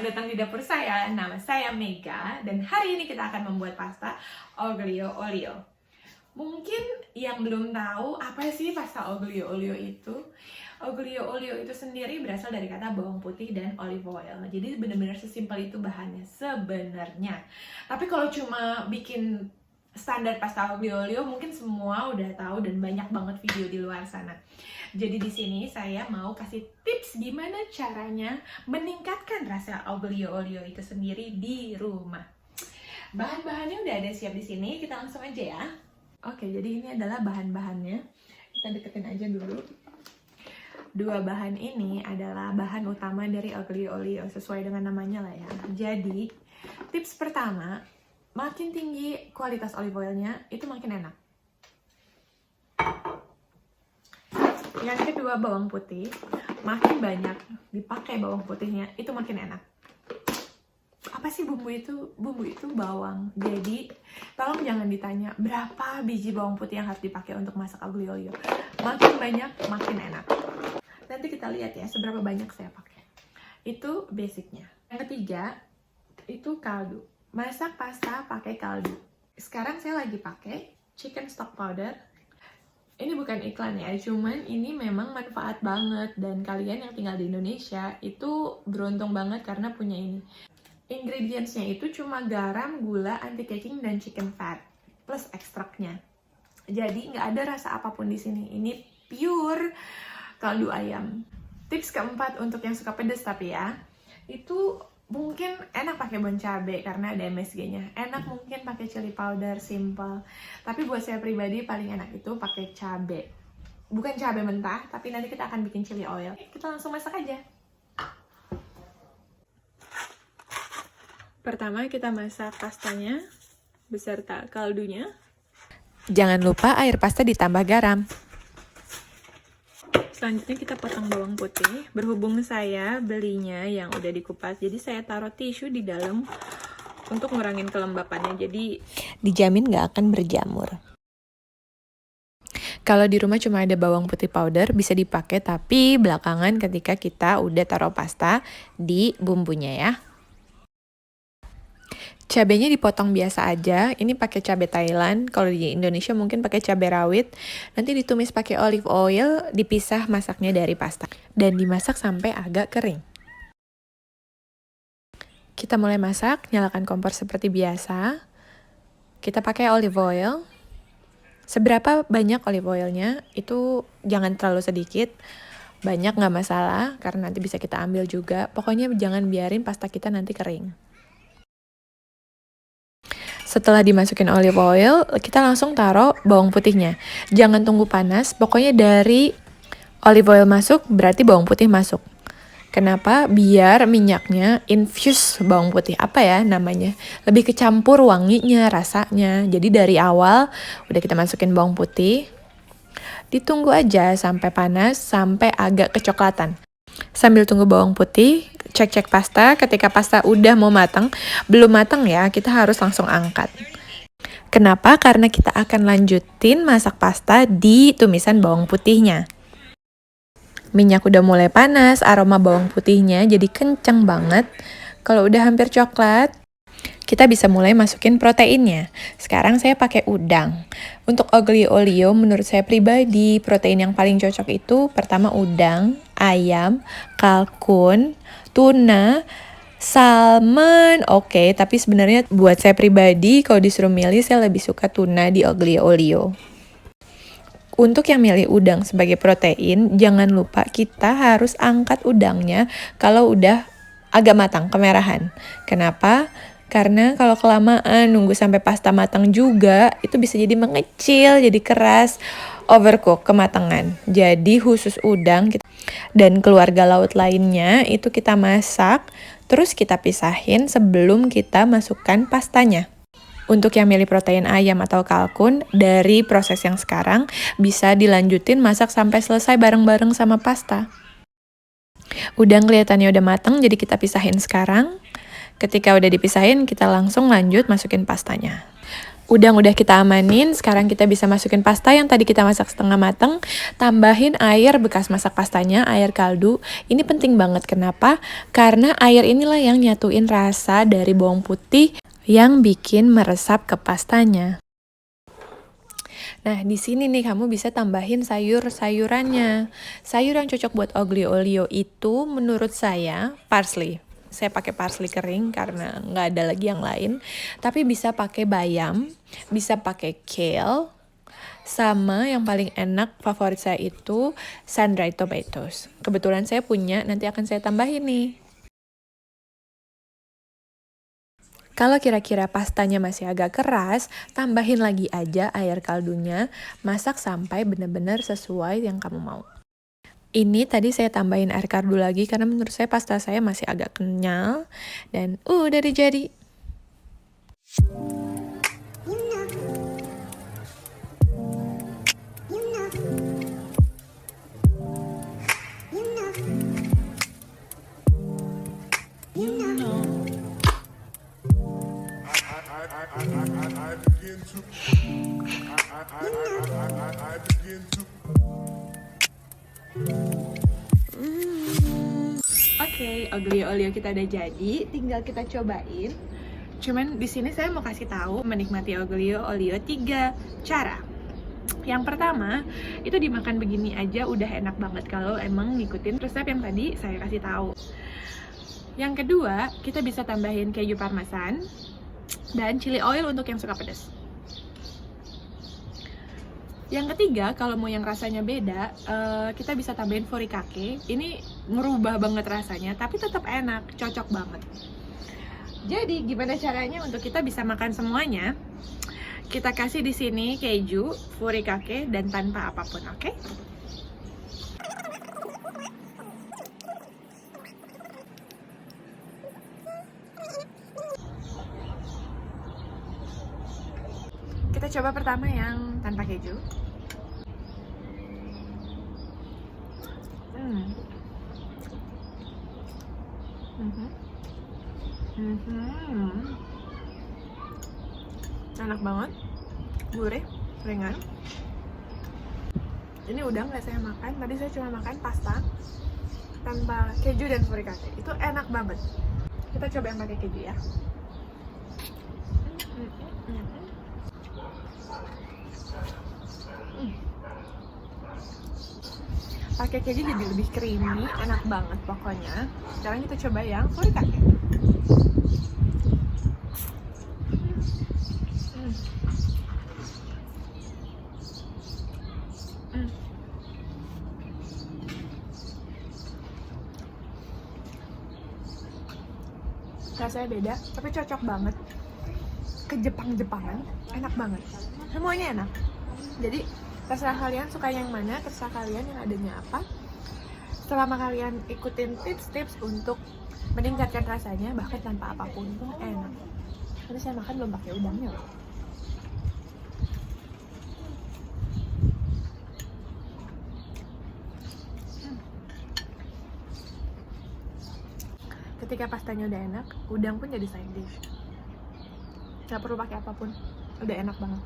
Selamat datang di dapur saya. Nama saya Mega dan hari ini kita akan membuat pasta aglio olio. Mungkin yang belum tahu apa sih pasta aglio olio itu? Aglio olio itu sendiri berasal dari kata bawang putih dan olive oil. Jadi benar-benar sesimpel itu bahannya sebenarnya. Tapi kalau cuma bikin standar pasta aglio olio mungkin semua udah tahu dan banyak banget video di luar sana. Jadi di sini saya mau kasih tips gimana caranya meningkatkan rasa aglio olio itu sendiri di rumah. Bahan-bahannya udah ada siap di sini, kita langsung aja ya. Oke, jadi ini adalah bahan-bahannya. Kita deketin aja dulu. Dua bahan ini adalah bahan utama dari aglio olio sesuai dengan namanya lah ya. Jadi tips pertama, makin tinggi kualitas olive oilnya itu makin enak. Yang kedua, bawang putih. Makin banyak dipakai bawang putihnya, itu makin enak. Apa sih bumbu itu? Bumbu itu bawang. Jadi, tolong jangan ditanya berapa biji bawang putih yang harus dipakai untuk masak aglio olio. Makin banyak, makin enak. Nanti kita lihat ya, seberapa banyak saya pakai. Itu basicnya. Yang ketiga, itu kaldu. Masak pasta pakai kaldu. Sekarang saya lagi pakai chicken stock powder. Ini bukan iklan ya, cuman ini memang manfaat banget. Dan kalian yang tinggal di Indonesia itu beruntung banget karena punya ini. Ingredientsnya itu cuma garam, gula, anti-caking, dan chicken fat. Plus ekstraknya. Jadi nggak ada rasa apapun di sini. Ini pure kaldu ayam. Tips keempat untuk yang suka pedas tapi ya, itu mungkin enak pakai bon cabe karena ada MSG-nya. Enak mungkin pakai chili powder simple. Tapi buat saya pribadi paling enak itu pakai cabe. Bukan cabe mentah, tapi nanti kita akan bikin chili oil. Kita langsung masak aja. Pertama kita masak pastanya beserta kaldunya. Jangan lupa air pasta ditambah garam. Selanjutnya kita potong bawang putih. Berhubung saya belinya yang udah dikupas, jadi saya taruh tisu di dalam untuk ngurangin kelembapannya. Jadi dijamin nggak akan berjamur. Kalau di rumah cuma ada bawang putih powder bisa dipakai, tapi belakangan ketika kita udah taruh pasta di bumbunya ya. Cabenya dipotong biasa aja. Ini pakai cabai Thailand. Kalau di Indonesia mungkin pakai cabai rawit. Nanti ditumis pakai olive oil, dipisah masaknya dari pasta dan dimasak sampai agak kering. Kita mulai masak, nyalakan kompor seperti biasa. Kita pakai olive oil. Seberapa banyak olive oilnya itu jangan terlalu sedikit. Banyak nggak masalah karena nanti bisa kita ambil juga. Pokoknya jangan biarin pasta kita nanti kering. Setelah dimasukin olive oil, kita langsung taruh bawang putihnya. Jangan tunggu panas, pokoknya dari olive oil masuk berarti bawang putih masuk. Kenapa? Biar minyaknya infuse bawang putih. Apa ya namanya? Lebih kecampur wanginya, rasanya. Jadi dari awal udah kita masukin bawang putih. Ditunggu aja sampai panas, sampai agak kecoklatan. Sambil tunggu bawang putih, cek-cek pasta. Ketika pasta udah mau matang, belum matang ya, kita harus langsung angkat. Kenapa? Karena kita akan lanjutin masak pasta di tumisan bawang putihnya. Minyak udah mulai panas, aroma bawang putihnya jadi kenceng banget. Kalau udah hampir coklat, kita bisa mulai masukin proteinnya. Sekarang saya pakai udang. Untuk aglio olio, menurut saya pribadi, protein yang paling cocok itu pertama udang, ayam, kalkun, tuna, salmon. Oke, tapi sebenarnya buat saya pribadi, kalau disuruh milih, saya lebih suka tuna di aglio olio. Untuk yang milih udang sebagai protein, jangan lupa kita harus angkat udangnya kalau udah agak matang, kemerahan. Kenapa? Karena kalau kelamaan nunggu sampai pasta matang juga, itu bisa jadi mengecil, jadi keras, overcook, kematangan. Jadi khusus udang dan keluarga laut lainnya itu kita masak, terus kita pisahin sebelum kita masukkan pastanya. Untuk yang milih protein ayam atau kalkun, dari proses yang sekarang bisa dilanjutin masak sampai selesai bareng-bareng sama pasta. Udang kelihatannya udah matang, jadi kita pisahin sekarang. Ketika udah dipisahin, kita langsung lanjut masukin pastanya. Udang udah kita amanin, sekarang kita bisa masukin pasta yang tadi kita masak setengah mateng, tambahin air bekas masak pastanya, air kaldu. Ini penting banget, kenapa? Karena air inilah yang nyatuin rasa dari bawang putih yang bikin meresap ke pastanya. Nah, di sini nih kamu bisa tambahin sayur-sayurannya. Sayur yang cocok buat oglio olio itu menurut saya parsley. Saya pakai parsley kering karena nggak ada lagi yang lain. Tapi bisa pakai bayam, bisa pakai kale, sama yang paling enak favorit saya itu sun-dried tomatoes. Kebetulan saya punya, nanti akan saya tambahin nih. Kalau kira-kira pastanya masih agak keras, tambahin lagi aja air kaldunya, masak sampai benar-benar sesuai yang kamu mau. Ini tadi saya tambahin air kaldu lagi karena menurut saya pasta saya masih agak kenyal, dan udah jadi. Oke, oglio olio kita udah jadi, tinggal kita cobain. Cuman di sini saya mau kasih tahu menikmati oglio olio 3 cara. Yang pertama, itu dimakan begini aja udah enak banget kalau emang ngikutin resep yang tadi saya kasih tahu. Yang kedua, kita bisa tambahin keju parmesan dan chili oil untuk yang suka pedas. Yang ketiga, kalau mau yang rasanya beda, kita bisa tambahin furikake. Ini ngerubah banget rasanya, tapi tetap enak, cocok banget. Jadi, gimana caranya untuk kita bisa makan semuanya? Kita kasih di sini keju, furikake, dan tanpa apapun, oke? Kita coba pertama yang tanpa keju. Enak banget, gurih, ringan. Ini udah nggak saya makan, tadi saya cuma makan pasta tanpa keju dan furikake. Itu enak banget. Kita coba yang pakai keju ya. Pakai keju jadi lebih creamy, enak banget pokoknya. Sekarang kita coba yang furikake. Rasanya beda, tapi cocok banget. Ke Jepang-Jepangan, enak banget. Semuanya enak. Jadi terserah kalian suka yang mana, terserah kalian yang adanya apa. Selama kalian ikutin tips-tips untuk meningkatkan rasanya, bahkan tanpa apapun pun enak. Tadi saya makan belum pakai udangnya loh. Ketika pastanya udah enak, udang pun jadi side dish. Gak perlu pakai apapun, udah enak banget.